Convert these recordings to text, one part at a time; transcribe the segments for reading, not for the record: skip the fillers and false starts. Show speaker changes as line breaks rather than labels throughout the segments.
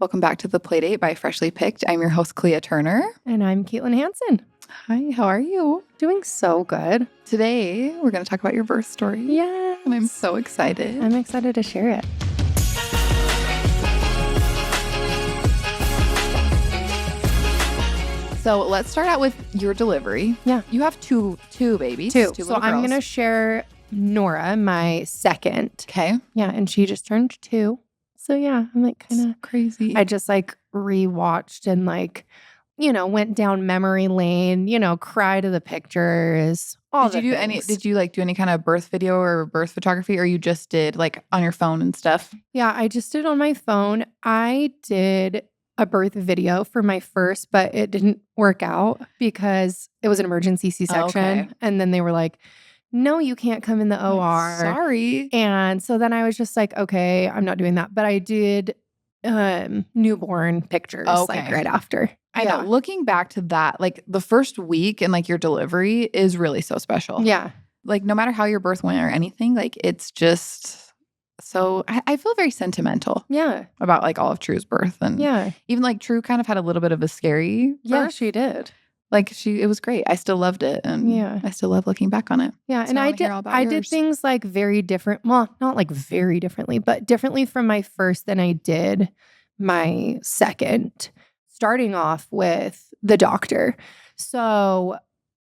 Welcome back to the Playdate by Freshly Picked. I'm your host, Klea Turner.
And I'm Kaitlin Hansen.
Hi, how are you?
Doing so good.
Today, we're going to talk about your birth story.
Yes.
And I'm so excited.
I'm excited to share it.
So let's start out with your delivery.
Yeah.
You have two babies.
Two.
Two
So
little
I'm
girls.
going to share Nora, my second.
Okay.
Yeah. And she just turned 2. So yeah, I'm like kind of
crazy.
I just like rewatched and went down memory lane, cried to the pictures.
Did you do any kind of birth video or birth photography, or you just did like on your phone and stuff?
Yeah, I just did on my phone. I did a birth video for my first, but it didn't work out because it was an emergency C-section.
Okay.
And then they were like, no, you can't come in the OR.
Sorry.
And so then I was just like, okay, I'm not doing that. But I did newborn pictures like right after.
I know. Looking back to that, like the first week and like your delivery is really so special.
Yeah.
Like no matter how your birth went or anything, like it's just so I feel very sentimental.
Yeah.
About like all of True's birth. And even like True kind of had a little bit of a scary birth.
Yeah, she did.
Like it was great. I still loved it. And I still love looking back on it.
Yeah.
So
and I did things like very different. Well, not like very differently, but differently from my first than I did my second, starting off with the doctor. So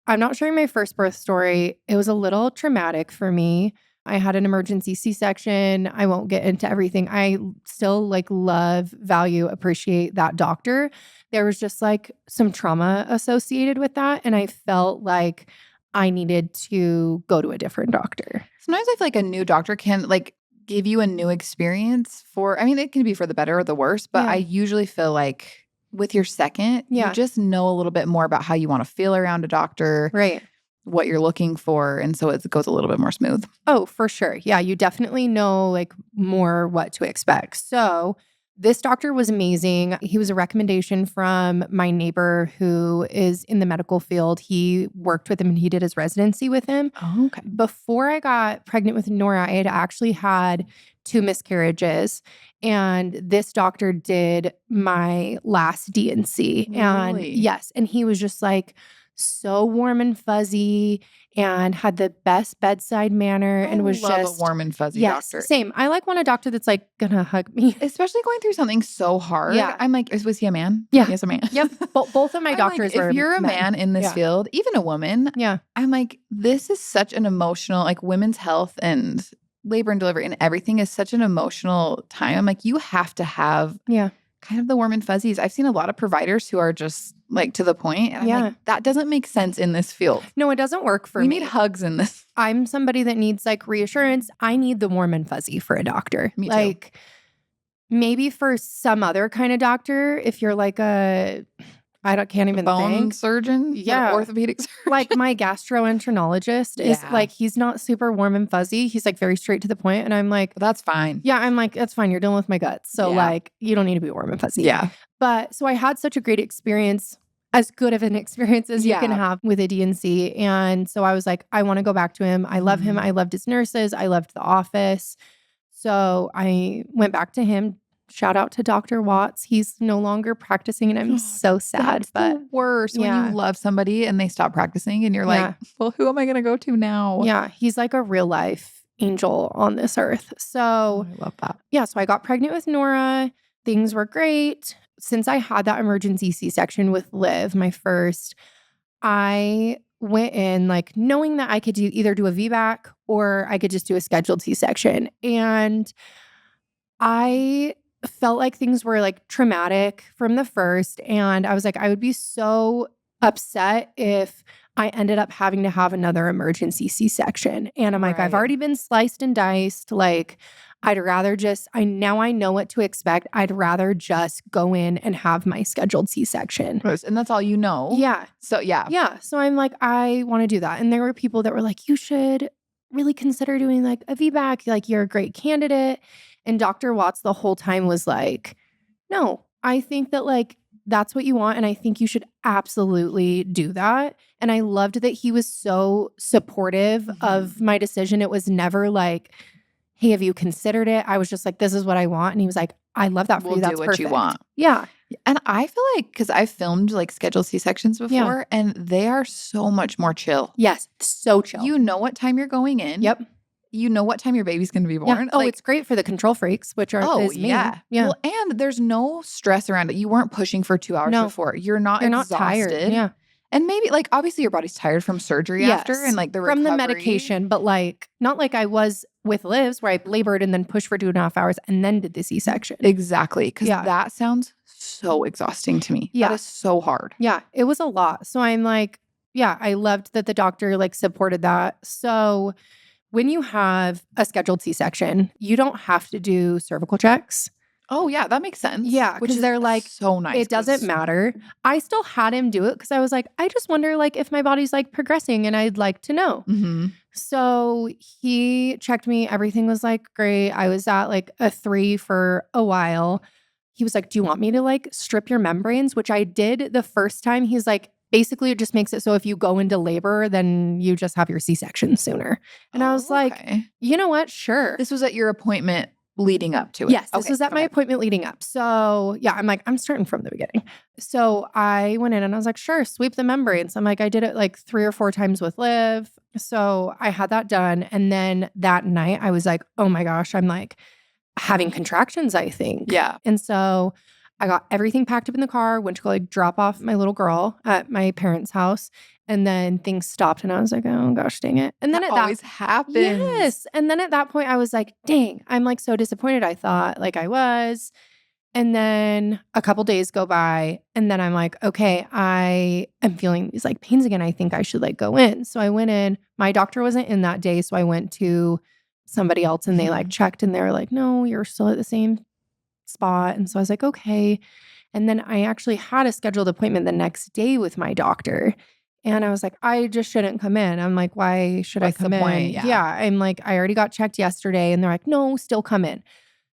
I'm not sharing my first birth story. It was a little traumatic for me. I had an emergency C-section. I won't get into everything. I still love, value, appreciate that doctor. There was just like some trauma associated with that. And I felt like I needed to go to a different doctor.
Sometimes I feel like a new doctor can like give you a new experience it can be for the better or the worse, but I usually feel like with your second, you just know a little bit more about how you want to feel around a doctor.
Right.
What you're looking for. And so it goes a little bit more smooth.
Oh, for sure. Yeah, you definitely know like more what to expect. So this doctor was amazing. He was a recommendation from my neighbor who is in the medical field. He worked with him and he did his residency with him.
Oh, okay.
Before I got pregnant with Nora, I had actually had 2 miscarriages. And this doctor did my last D&C.
Really?
And yes. And he was just like, so warm and fuzzy and had the best bedside manner and was
love
just
a warm and fuzzy doctor.
Same. I want a doctor that's like gonna hug me.
Especially going through something so hard.
Yeah.
I'm like, was he a man?
Yeah.
He is a man.
Yep. Both of my doctors were
if you're a
men.
man in this field, even a woman, I'm like, this is such an emotional, like women's health and labor and delivery and everything is such an emotional time. I'm like, you have to have kind of the warm and fuzzies. I've seen a lot of providers who are just like to the point. And I'm like, that doesn't make sense in this field.
No, it doesn't work for me.
We need hugs in this.
I'm somebody that needs like reassurance. I need the warm and fuzzy for a doctor.
Me too.
Like maybe for some other kind of doctor, if you're like can't even
bone
think.
surgeon?
Yeah.
Orthopedic surgeon?
Like my gastroenterologist is like, he's not super warm and fuzzy. He's like very straight to the point. And I'm like,
that's fine.
Yeah, I'm like, that's fine. You're dealing with my guts. So like, you don't need to be warm and fuzzy.
Yeah.
But so I had such a great experience, as good of an experience as you can have with a D&C. And so I was like, I want to go back to him. I love him. I loved his nurses. I loved the office. So I went back to him. Shout out to Dr. Watts. He's no longer practicing and I'm so sad.
That's the worst when you love somebody and they stop practicing and you're like, well, who am I going to go to now?
Yeah. He's like a real life angel on this earth. So
I love that.
Yeah. So I got pregnant with Nora. Things were great. Since I had that emergency C-section with Liv, my first, I went in like knowing that I could either do a VBAC or I could just do a scheduled C-section. And I felt like things were like traumatic from the first. And I was like, I would be so upset if I ended up having to have another emergency C-section. And I'm like, I've already been sliced and diced. Like, I'd rather just, I know what to expect. I'd rather just go in and have my scheduled C-section.
And that's all you know.
Yeah.
So,
Yeah. So I'm like, I want to do that. And there were people that were like, you should really consider doing like a VBAC. Like, you're a great candidate. And Dr. Watts the whole time was like, no, I think that like, that's what you want. And I think you should absolutely do that. And I loved that he was so supportive of my decision. It was never like, hey, have you considered it? I was just like, this is what I want. And he was like, I love that for
we'll
you. That's
do what
perfect.
you want.
Yeah.
And I feel like, because I've filmed like scheduled C-sections before, and they are so much more chill.
Yes. So chill.
You know what time you're going in.
Yep.
You know what time your baby's going to be born.
Yeah. Oh, it's great for the control freaks, which is me.
Yeah. Well, and there's no stress around it. You weren't pushing for 2 hours before. You're not exhausted.
Tired. Yeah.
And maybe like obviously your body's tired from surgery after and like the recovery.
From the medication, but like not like I was with Liv's where I labored and then pushed for 2.5 hours and then did the C-section.
Exactly. Because that sounds so exhausting to me. Yeah. That is so hard.
Yeah. It was a lot. So I'm like, I loved that the doctor like supported that. So when you have a scheduled C-section, you don't have to do cervical checks.
Oh, yeah, that makes sense.
Yeah, because they're like,
so nice.
It doesn't matter. I still had him do it because I was like, I just wonder like if my body's like progressing and I'd like to know.
Mm-hmm.
So he checked me. Everything was like great. I was at like a 3 for a while. He was like, do you want me to like strip your membranes? Which I did the first time. He's like, basically it just makes it so if you go into labor, then you just have your C-section sooner. And I was like, you know what? Sure.
This was at your appointment leading up to it.
Yes, this was at my appointment leading up. So I'm like, I'm starting from the beginning. So I went in and I was like, sure, sweep the membranes. I'm like, I did it like 3 or 4 times with Liv. So I had that done. And then that night I was like, oh my gosh, I'm like having contractions, I think.
Yeah.
And so I got everything packed up in the car, went to go like drop off my little girl at my parents' house. And then things stopped and I was like, oh gosh, dang it. And then
that always happens. Yes.
And then at that point I was like, dang, I'm like so disappointed. I thought like I was. And then a couple days go by and then I'm like, okay, I am feeling these like pains again. I think I should like go in. So I went in. My doctor wasn't in that day. So I went to somebody else and they like checked and they were like, no, you're still at the same spot. And so I was like, okay. And then I actually had a scheduled appointment the next day with my doctor. And I was like, I just shouldn't come in. I'm like, why should I come in? Yeah. I'm like, I already got checked yesterday. And they're like, no, still come in.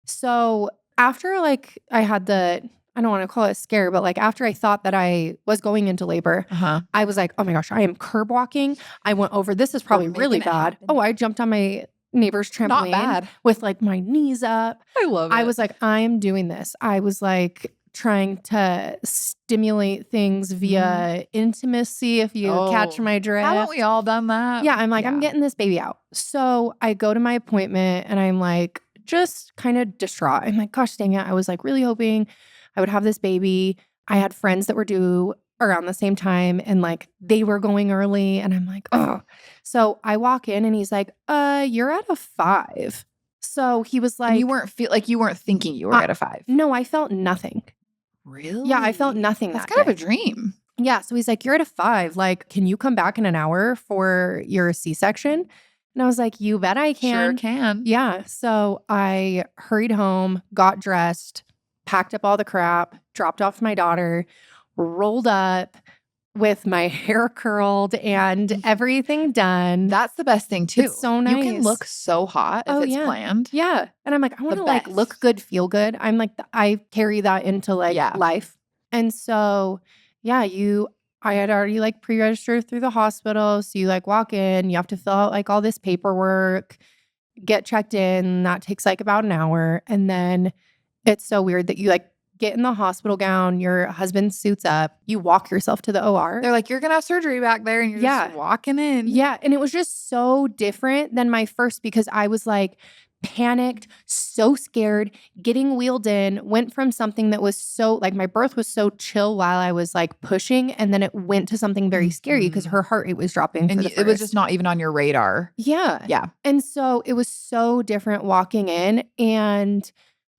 So after like I had I don't want to call it a scare, but like after I thought that I was going into labor, I was like, oh my gosh, I am curb walking. I went over, this is probably really bad. Oh, I jumped on my neighbor's trampoline with like my knees up.
I love it.
I was like, I'm doing this. I was like trying to stimulate things via intimacy, if you catch my drift.
Haven't we all done that?
Yeah, I'm like, I'm getting this baby out. So I go to my appointment and I'm like, just kind of distraught. I'm like, gosh dang it. I was like really hoping I would have this baby. I had friends that were due around the same time and like they were going early and I'm like, oh. So I walk in and he's like, you're at a 5. So he was like,
and you weren't thinking you were at a 5.
No, I felt nothing.
Really?
Yeah, I felt nothing.
That's kind of a dream.
Yeah. So he's like, you're at a 5. Like, can you come back in an hour for your C-section? And I was like, you bet I can.
Sure can.
Yeah. So I hurried home, got dressed, packed up all the crap, dropped off my daughter, rolled up with my hair curled and everything done.
That's the best thing too.
It's so nice.
You can look so hot if it's planned.
Yeah. And I'm like, I want to like look good, feel good. I'm like, I carry that into like life. And so, I had already like pre-registered through the hospital. So you like walk in, you have to fill out like all this paperwork, get checked in. That takes like about an hour. And then it's so weird that you like get in the hospital gown, your husband suits up, you walk yourself to the OR.
They're like, you're going to have surgery back there and you're just walking in.
Yeah. And it was just so different than my first because I was like panicked, so scared, getting wheeled in, went from something that was so like my birth was so chill while I was like pushing. And then it went to something very scary because her heart rate was dropping.
And it was just not even on your radar.
Yeah.
Yeah.
And so it was so different walking in and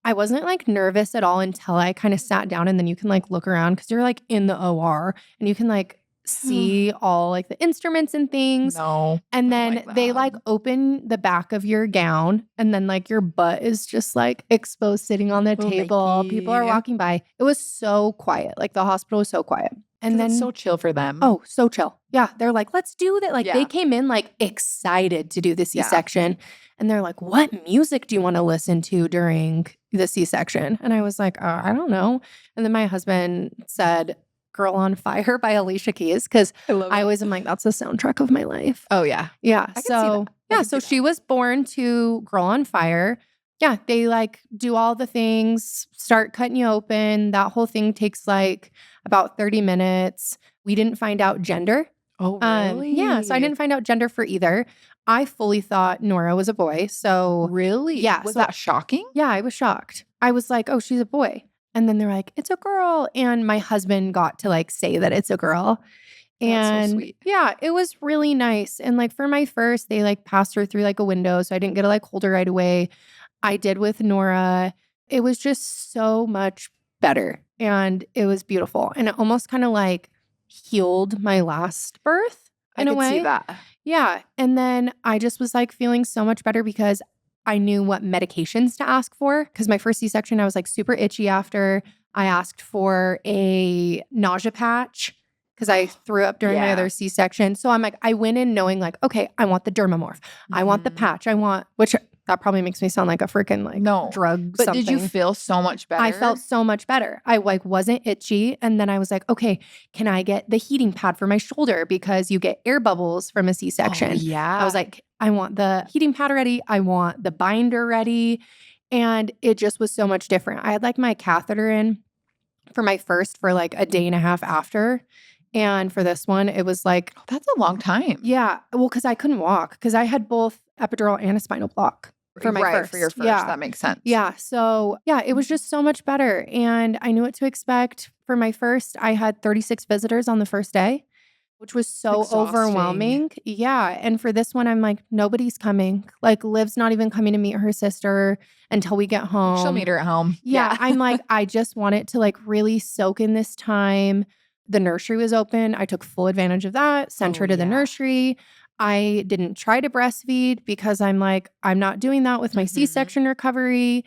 I wasn't like nervous at all until I kind of sat down and then you can like look around because you're like in the OR and you can like see all like the instruments and things.
No.
And then they like open the back of your gown and then like your butt is just like exposed sitting on the table. People are walking by. It was so quiet. Like the hospital was so quiet. And then
it's so chill for them.
Oh, so chill. Yeah. They're like, let's do that. Like they came in like excited to do the C-section. And they're like, what music do you want to listen to during the C-section? And I was like, I don't know. And then my husband said, Girl on Fire by Alicia Keys. Because I always am like, that's the soundtrack of my life.
Oh, yeah.
Yeah. So she was born to Girl on Fire. Yeah, they like do all the things, start cutting you open. That whole thing takes like about 30 minutes. We didn't find out gender.
Oh, really?
Yeah, so I didn't find out gender for either. I fully thought Nora was a boy. So
really?
Yeah.
Was that shocking?
Yeah, I was shocked. I was like, oh, she's a boy. And then they're like, it's a girl. And my husband got to like say that it's a girl.
That's so sweet.
Yeah, it was really nice. And like for my first, they like passed her through like a window. So I didn't get to like hold her right away. I did with Nora. It was just so much better. And it was beautiful. And it almost kind of like healed my last birth in a way.
I could see that.
Yeah. And then I just was like feeling so much better because I knew what medications to ask for. Because my first C-section, I was like super itchy after. I asked for a nausea patch because I threw up during my other C-section. So I'm like, I went in knowing like, okay, I want the Dermamorph. I want the patch. Which that probably makes me sound like a freaking like drug
But
something.
did you feel so much better?
I felt so much better. I like wasn't itchy. And then I was like, okay, can I get the heating pad for my shoulder? Because you get air bubbles from a C-section.
Oh, yeah.
I was like, I want the heating pad ready. I want the binder ready. And it just was so much different. I had like my catheter in for my first for like a day and a half after. And for this one, it was like,
oh, that's a long time.
Yeah. Well, because I couldn't walk because I had both epidural and a spinal block. For my first.
For your first.
Yeah.
That makes sense.
Yeah. So, yeah, it was just so much better. And I knew what to expect. For my first, I had 36 visitors on the first day, which was so overwhelming. Yeah. And for this one, I'm like, nobody's coming. Like, Liv's not even coming to meet her sister until we get home.
She'll meet her at home.
Yeah. I'm like, I just want it to like really soak in this time. The nursery was open. I took full advantage of that, sent her to the nursery. I didn't try to breastfeed because I'm like, I'm not doing that with my C-section recovery.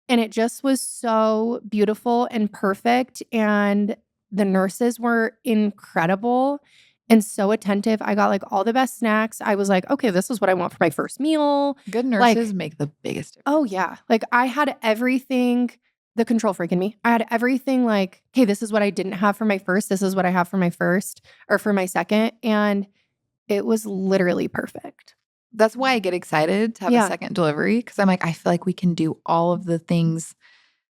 And it just was so beautiful and perfect. And the nurses were incredible and so attentive. I got like all the best snacks. I was like, okay, this is what I want for my first meal.
Good nurses make the biggest difference.
Oh, yeah. Like I had everything, the control freak in me. I had everything like, hey, this is what I didn't have for my first. This is what I have for my first or for my second. And it was literally perfect.
That's why I get excited to have a second delivery because I'm like, I feel like we can do all of the things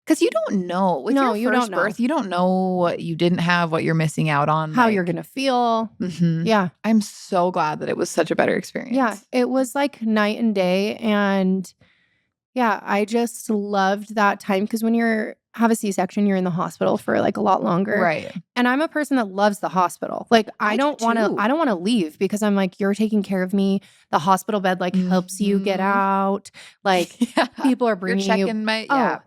because you don't know. With your first birth, you don't know what you didn't have, what you're missing out on.
How you're going to feel.
Mm-hmm.
Yeah.
I'm so glad that it was such a better experience.
Yeah. It was like night and day. And yeah, I just loved that time because when you have a C-section, you're in the hospital for like a lot longer.
Right.
And I'm a person that loves the hospital. Like I don't want to leave because I'm like, you're taking care of me. The hospital bed like helps you get out. Like people are bringing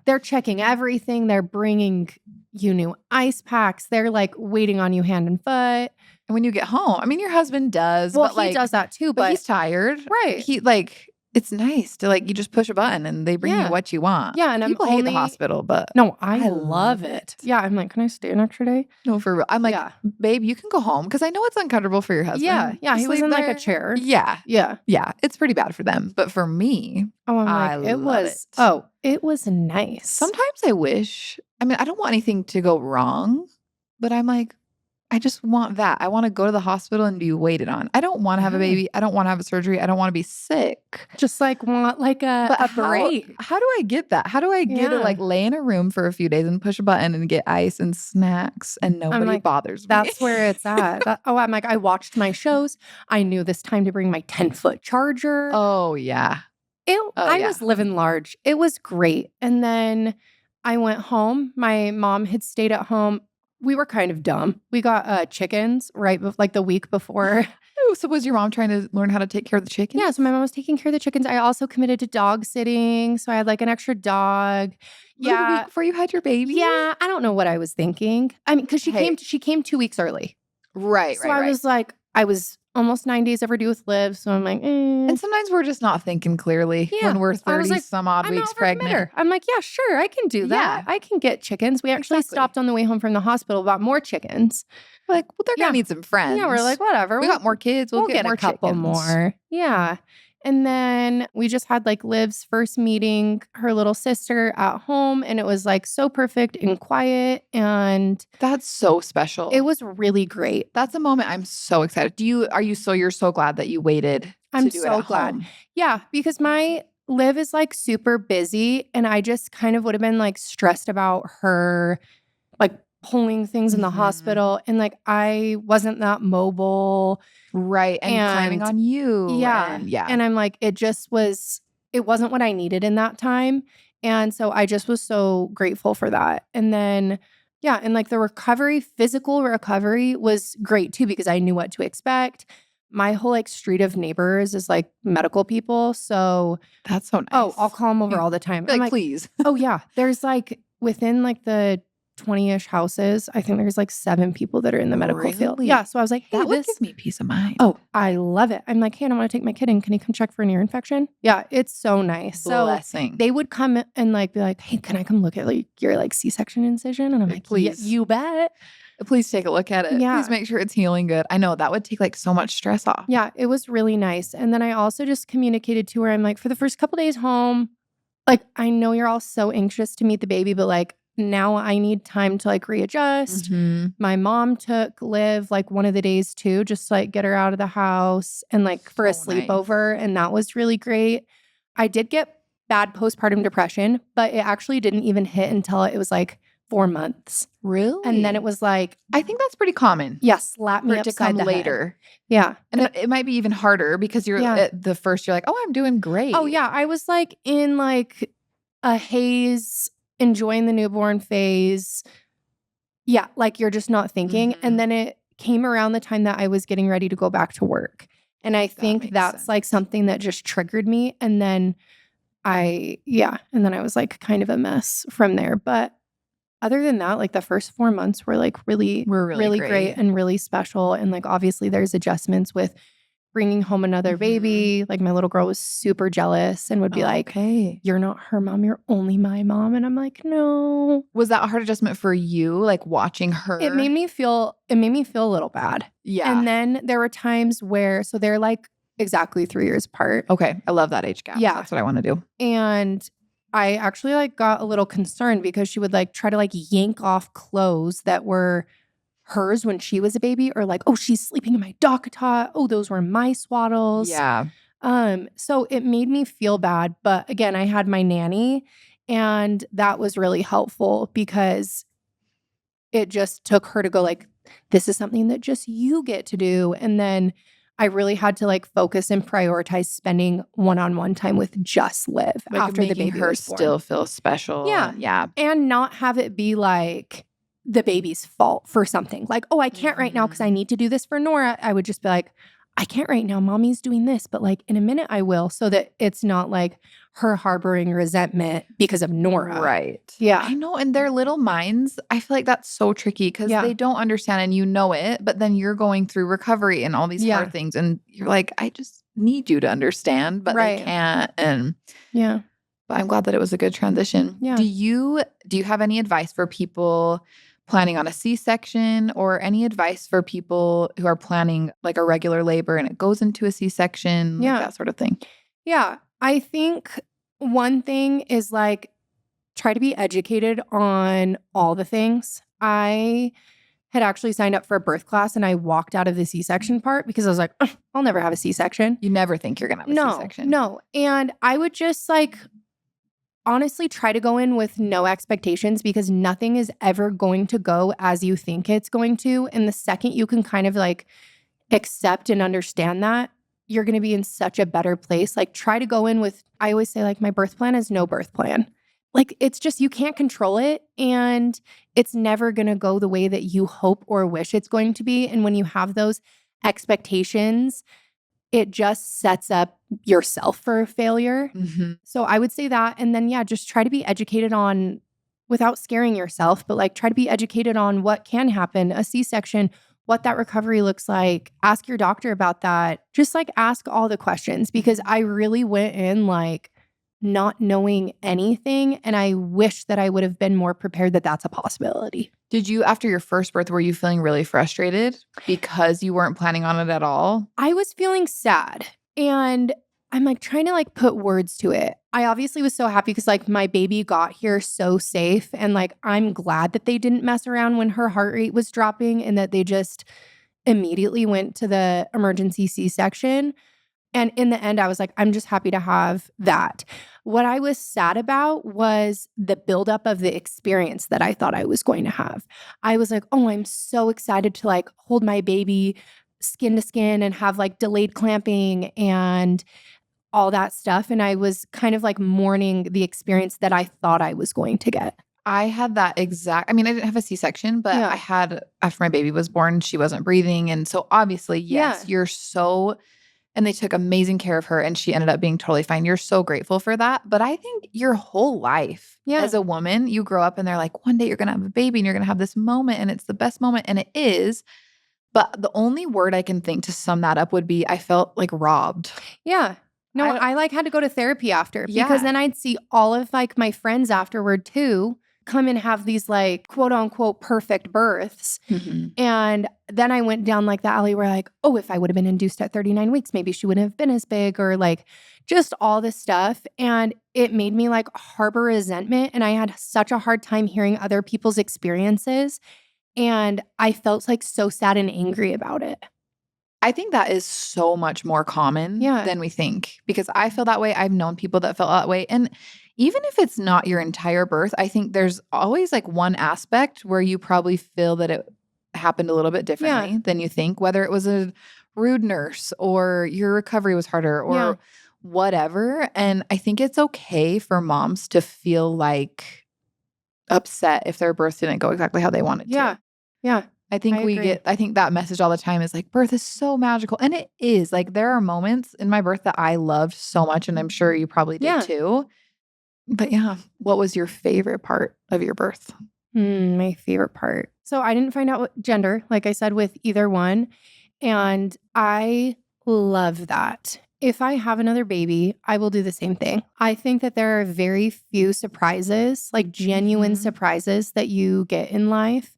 they're checking everything. They're bringing you new ice packs. They're like waiting on you hand and foot.
And when you get home, I mean, your husband does.
Well, he does that too, but
he's tired.
Right.
He like, it's nice to like, you just push a button and they bring you what you want.
Yeah. And
people hate the hospital, but
no, I love it. Yeah. I'm like, can I stay an extra day?
No, for real. I'm like, babe, you can go home because I know it's uncomfortable for your husband.
Yeah. Yeah. He was in like a chair.
Yeah.
Yeah.
Yeah. It's pretty bad for them. But for me,
it was nice.
Sometimes I wish, I mean, I don't want anything to go wrong, but I'm like, I just want that. I want to go to the hospital and be waited on. I don't want to have a baby. I don't want to have a surgery. I don't want to be sick.
Just like want like a break.
How do I get that? How do I get to like lay in a room for a few days and push a button and get ice and snacks and nobody bothers me?
That's where it's at. I'm like, I watched my shows. I knew this time to bring my 10-foot charger.
Oh, yeah.
I was living large. It was great. And then I went home. My mom had stayed at home. We were kind of dumb. We got chickens like the week before.
Oh, so was your mom trying to learn how to take care of the chickens?
Yeah, so my mom was taking care of the chickens. I also committed to dog sitting, so I had like an extra dog.
Yeah, the week before you had your baby.
Yeah, I don't know what I was thinking. I mean, because she came 2 weeks early.
Right.
So I was like, I was almost 9 days overdue with Liv, so I'm like,
And sometimes we're just not thinking clearly when we're 30 some odd weeks pregnant.
I'm like, yeah, sure, I can do that. I can get chickens. We actually stopped on the way home from the hospital, bought more chickens.
Like, well, they're gonna need some friends.
Yeah, we're like, whatever.
We got more kids. We'll get more
a couple
chickens.
more. Yeah. And then we just had like Liv's first meeting, her little sister at home. And it was like so perfect and quiet. And
that's so special.
It was really great.
That's a moment I'm so excited. You're so glad that you waited
I'm
to do
so
it at
glad.
home.
Yeah, because my Liv is like super busy, and I just kind of would have been like stressed about her like pulling things in the hospital, and like I wasn't that mobile.
Right. And climbing on you.
Yeah. And I'm like, it wasn't what I needed in that time. And so I just was so grateful for that. And then, yeah, and like the physical recovery was great too, because I knew what to expect. My whole like street of neighbors is like medical people. So
that's so nice.
Oh, I'll call them over all the time.
I'm like, please.
Oh yeah. There's like within like the 20-ish houses, I think there's like 7 people that are in the medical field. Yeah. So I was like, hey,
that would give me peace of mind.
Oh, I love it. I'm like, hey, I want to take my kid in. Can you come check for an ear infection? Yeah, it's so nice.
Blessing.
So they would come and like be like, hey, can I come look at like your like C-section incision? And I'm like,
please.
You bet.
Please take a look at it.
Yeah.
Please make sure it's healing good. I know that would take like so much stress off.
Yeah, it was really nice. And then I also just communicated to her, I'm like, for the first couple days home, like, I know you're all so anxious to meet the baby, but like, now I need time to like readjust. My mom took Liv like one of the days too, just to like get her out of the house and like for a sleepover. And that was really great. I did get bad postpartum depression, but it actually didn't even hit until it was like 4 months.
Really?
And then it was like,
I think that's pretty common.
Yeah, slap me upside
to come
the
later.
Head. Yeah.
And it might be even harder because you're at the first, you're like, oh, I'm doing great.
Oh yeah. I was like in like a haze, enjoying the newborn phase. Yeah, like you're just not thinking. And then it came around the time that I was getting ready to go back to work. And I think that's like something that just triggered me. And then I was like kind of a mess from there. But other than that, like the first 4 months were like really great and really special. And like obviously there's adjustments with bringing home another baby. Like my little girl was super jealous and would be like, hey, you're not her mom, you're only my mom. And I'm like, no.
Was that a hard adjustment for you, like watching her?
It made me feel a little bad.
Yeah.
And then there were times where, so they're like exactly 3 years apart.
Okay. I love that age gap.
Yeah.
That's what I want to do.
And I actually like got a little concerned because she would like try to like yank off clothes that were hers when she was a baby, or like, oh, she's sleeping in my DockATot. Oh, those were my swaddles.
Yeah.
So it made me feel bad. But again, I had my nanny, and that was really helpful because it just took her to go like, this is something that just you get to do. And then I really had to like focus and prioritize spending one-on-one time with just Liv
like
after the baby
her
was born.
Still feel special.
Yeah.
Yeah.
And not have it be like the baby's fault for something. Like, oh, I can't right now because I need to do this for Nora. I would just be like, I can't right now. Mommy's doing this, but like in a minute I will, so that it's not like her harboring resentment because of Nora.
Right.
Yeah.
I know. In their little minds, I feel like that's so tricky because they don't understand, and you know it, but then you're going through recovery and all these hard things. And you're like, I just need you to understand, but they can't. And but I'm glad that it was a good transition.
Yeah.
Do you have any advice for people planning on a C-section, or any advice for people who are planning like a regular labor and it goes into a C-section, like that sort of thing?
Yeah. I think one thing is like, try to be educated on all the things. I had actually signed up for a birth class and I walked out of the C-section part because I was like, I'll never have a C-section.
You never think you're going to have a C-section.
No. And I would just like, honestly, try to go in with no expectations, because nothing is ever going to go as you think it's going to. And the second you can kind of like accept and understand that, you're going to be in such a better place. Like try to go in with, I always say like my birth plan is no birth plan. Like it's just, you can't control it, and it's never going to go the way that you hope or wish it's going to be. And when you have those expectations, it just sets up yourself for a failure. So I would say that. And then, just try to be educated on, without scaring yourself, but like try to be educated on what can happen, a C-section, what that recovery looks like. Ask your doctor about that. Just like ask all the questions, because I really went in like not knowing anything. And I wish that I would have been more prepared that that's a possibility.
Did you, after your first birth, were you feeling really frustrated because you weren't planning on it at all?
I was feeling sad, and I'm like trying to like put words to it. I obviously was so happy because like my baby got here so safe, and like I'm glad that they didn't mess around when her heart rate was dropping and that they just immediately went to the emergency C-section. And in the end, I was like, I'm just happy to have that. What I was sad about was the buildup of the experience that I thought I was going to have. I was like, oh, I'm so excited to like hold my baby skin to skin and have like delayed clamping and all that stuff. And I was kind of like mourning the experience that I thought I was going to get.
I had that exact, I mean, I didn't have a C-section, but I had, after my baby was born, she wasn't breathing. And so obviously, yes, you're so, and they took amazing care of her and she ended up being totally fine. You're so grateful for that. But I think your whole life as a woman, you grow up and they're like, one day you're going to have a baby and you're going to have this moment and it's the best moment. And it is. But the only word I can think to sum that up would be I felt like robbed.
Yeah. No, I like had to go to therapy after because then I'd see all of like my friends afterward too come and have these like quote unquote perfect births. Mm-hmm. And then I went down like the alley where like, oh, if I would have been induced at 39 weeks, maybe she wouldn't have been as big or like just all this stuff. And it made me like harbor resentment. And I had such a hard time hearing other people's experiences. And I felt like so sad and angry about it.
I think that is so much more common than we think because I feel that way. I've known people that felt that way. And even if it's not your entire birth, I think there's always like one aspect where you probably feel that it happened a little bit differently than you think, whether it was a rude nurse or your recovery was harder or whatever. And I think it's okay for moms to feel like upset if their birth didn't go exactly how they wanted to.
Yeah.
I think I think that message all the time is like, birth is so magical. And it is. Like, there are moments in my birth that I loved so much, and I'm sure you probably did too. But what was your favorite part of your birth?
My favorite part. So I didn't find out what gender, like I said, with either one. And I love that. If I have another baby, I will do the same thing. I think that there are very few surprises, like genuine surprises that you get in life.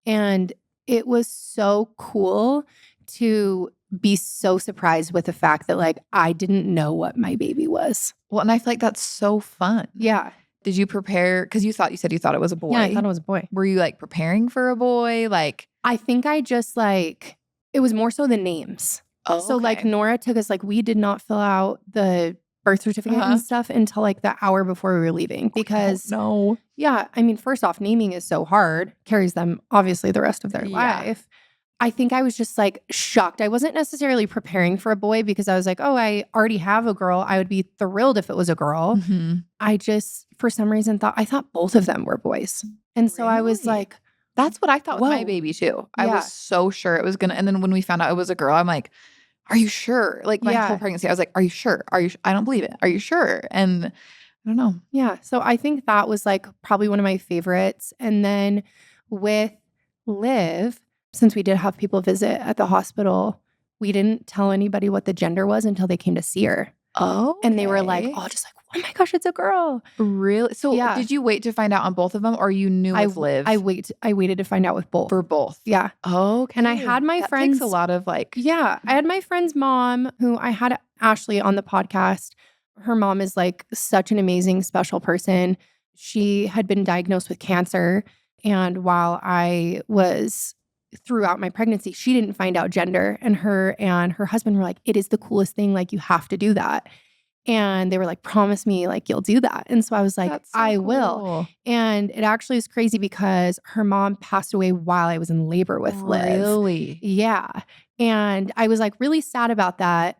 And it was so cool to be so surprised with the fact that like I didn't know what my baby was.
Well, and I feel like that's so fun.
Yeah.
Did you prepare? Because you said you thought it was a boy.
Yeah, I thought it was a boy.
Were you like preparing for a boy? Like,
I think I just like, it was more so the names.
Oh,
so like Nora took us, like we did not fill out the birth certificate and stuff until like the hour before we were leaving because I mean, first off, naming is so hard, carries them obviously the rest of their life. I think I was just like shocked. I wasn't necessarily preparing for a boy because I was like, oh, I already have a girl. I would be thrilled if it was a girl. Mm-hmm. I just, for some reason, I thought both of them were boys. And so I was like,
that's what I thought with my baby too. I was so sure it was going to, and then when we found out it was a girl, I'm like, are you sure? Like my whole pregnancy, I was like, are you sure? I don't believe it. Are you sure? And I don't know.
Yeah. So I think that was like probably one of my favorites. And then with Liv, since we did have people visit at the hospital, we didn't tell anybody what the gender was until they came to see her.
Oh.
And they were like, oh, just like, oh my gosh, it's a girl.
Really? So did you wait to find out on both of them or you knew with Liv?
I waited to find out with both.
For both?
Yeah.
Okay.
And I had my friends.
Takes a lot of like.
Yeah. I had my friend's mom who I had Ashley on the podcast. Her mom is like such an amazing, special person. She had been diagnosed with cancer. And while I was throughout my pregnancy, she didn't find out gender. And her husband were like, it is the coolest thing. Like, you have to do that. And they were like, promise me, like, you'll do that. And so I was like, I will. And it actually is crazy because her mom passed away while I was in labor with Liv.
Really?
Yeah. And I was like really sad about that.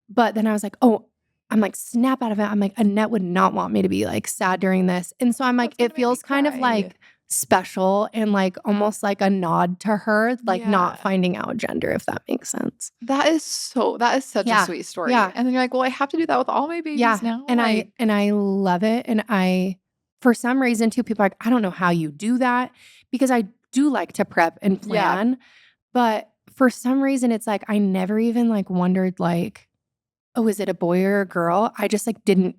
But then I was like, oh, I'm like, snap out of it. I'm like, Annette would not want me to be like sad during this. And so I'm like, it feels kind of like special and like almost like a nod to her, like not finding out gender, if that makes sense.
That is such a sweet story. Yeah. And then you're like, well, I have to do that with all my babies now.
And I love it. And for some reason too, people are like, I don't know how you do that because I do like to prep and plan. Yeah. But for some reason, it's like, I never even like wondered like, oh, is it a boy or a girl? I just like didn't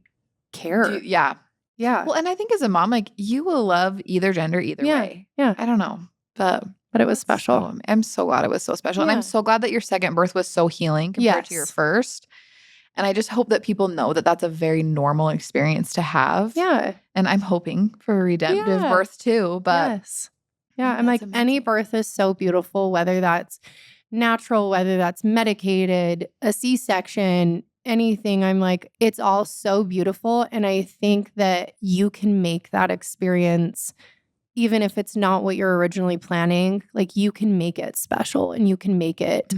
care.
Yeah. Well, and I think as a mom, like you will love either gender either way.
Yeah.
I don't know. But
it was special.
I'm so glad it was so special. And I'm so glad that your second birth was so healing compared to your first. And I just hope that people know that that's a very normal experience to have.
Yeah.
And I'm hoping for a redemptive birth too. But
yeah, I'm like, any birth is so beautiful, whether that's natural, whether that's medicated, a C-section, anything, I'm like, it's all so beautiful. And I think that you can make that experience, even if it's not what you're originally planning, like you can make it special and you can make it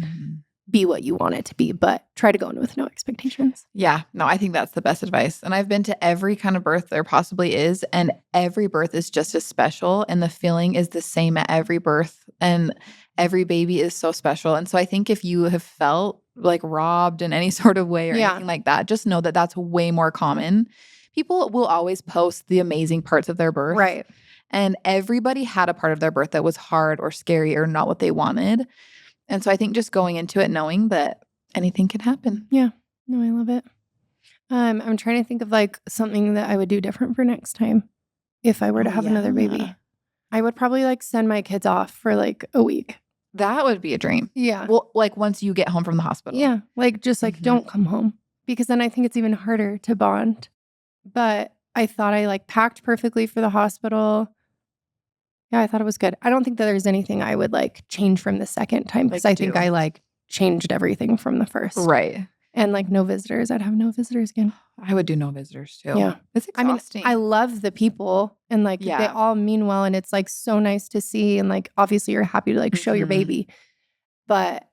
be what you want it to be, but try to go in with no expectations.
Yeah, no, I think that's the best advice. And I've been to every kind of birth there possibly is, and every birth is just as special, and the feeling is the same at every birth, and every baby is so special. And so I think if you have felt like robbed in any sort of way or anything like that, just know that that's way more common. People will always post the amazing parts of their birth.
Right.
And everybody had a part of their birth that was hard or scary or not what they wanted. And so I think just going into it knowing that anything can happen.
Yeah. No, I love it. I'm trying to think of like something that I would do different for next time if I were to have another baby. I would probably like send my kids off for like a week.
That would be a dream.
Yeah.
Well, like once you get home from the hospital.
Yeah. Like just like don't come home, because then I think it's even harder to bond. But I thought I like packed perfectly for the hospital. Yeah, I thought it was good. I don't think that there's anything I would like change from the second time, because I think I like changed everything from the first.
Right.
And like no visitors. I'd have no visitors again.
I would do no visitors too.
Yeah.
It's exhausting.
I love the people, and like they all mean well, and it's like so nice to see, and like obviously you're happy to like show your baby, but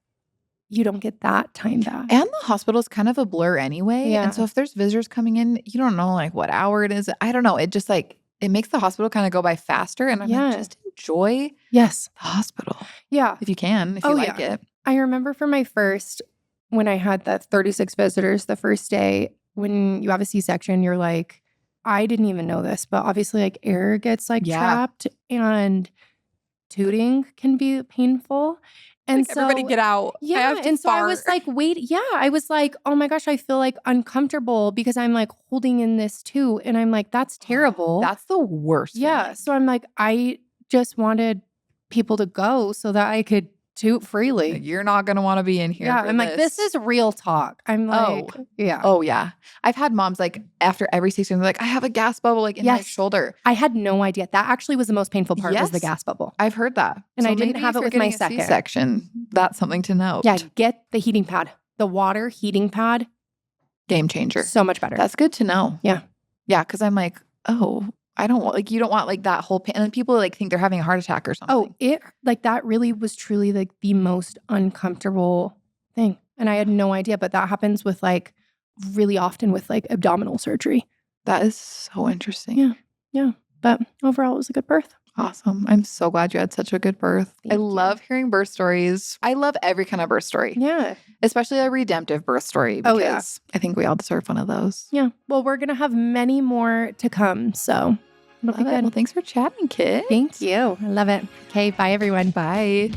you don't get that time back.
And the hospital is kind of a blur anyway.
Yeah.
And so if there's visitors coming in, you don't know like what hour it is. I don't know. It just like it makes the hospital kind of go by faster. And I'm like, just enjoy the hospital.
Yeah.
If you can, if you like it.
I remember for my first, when I had the 36 visitors, the first day, when you have a C-section, you're like, I didn't even know this, but obviously like air gets like trapped, and tooting can be painful. And
like,
so
everybody get out.
Yeah. And so I was like, I was like, oh my gosh, I feel like uncomfortable because I'm like holding in this too. And I'm like, that's terrible.
That's the worst.
Yeah.
Feeling.
So I'm like, I just wanted people to go so that I could toot freely.
Like, you're not going to want to be in here.
Yeah. I'm like, this is real talk. I'm like,
Oh, yeah. I've had moms like after every C-section, they're like, I have a gas bubble like in my shoulder.
I had no idea. That actually was the most painful part was the gas bubble.
I've heard that.
And so I didn't have it with my second.
C-section, that's something to note.
Yeah. Get the heating pad. The water heating pad.
Game changer.
So much better.
That's good to know.
Yeah.
Yeah. Cause I'm like, oh, I don't want, like, you don't want like that whole pain. And then people like think they're having a heart attack or something.
Oh, it like that really was truly like the most uncomfortable thing. And I had no idea, but that happens with like really often with like abdominal surgery.
That is so interesting.
Yeah. Yeah. But overall, it was a good birth.
Awesome. I'm so glad you had such a good birth. I love hearing birth stories. I love every kind of birth story.
Yeah.
Especially a redemptive birth story. Because I think we all deserve one of those.
Yeah. Well, we're going to have many more to come. So it'll be good.
Well, thanks for chatting, kid.
Thank you. I love it. Okay. Bye, everyone.
Bye.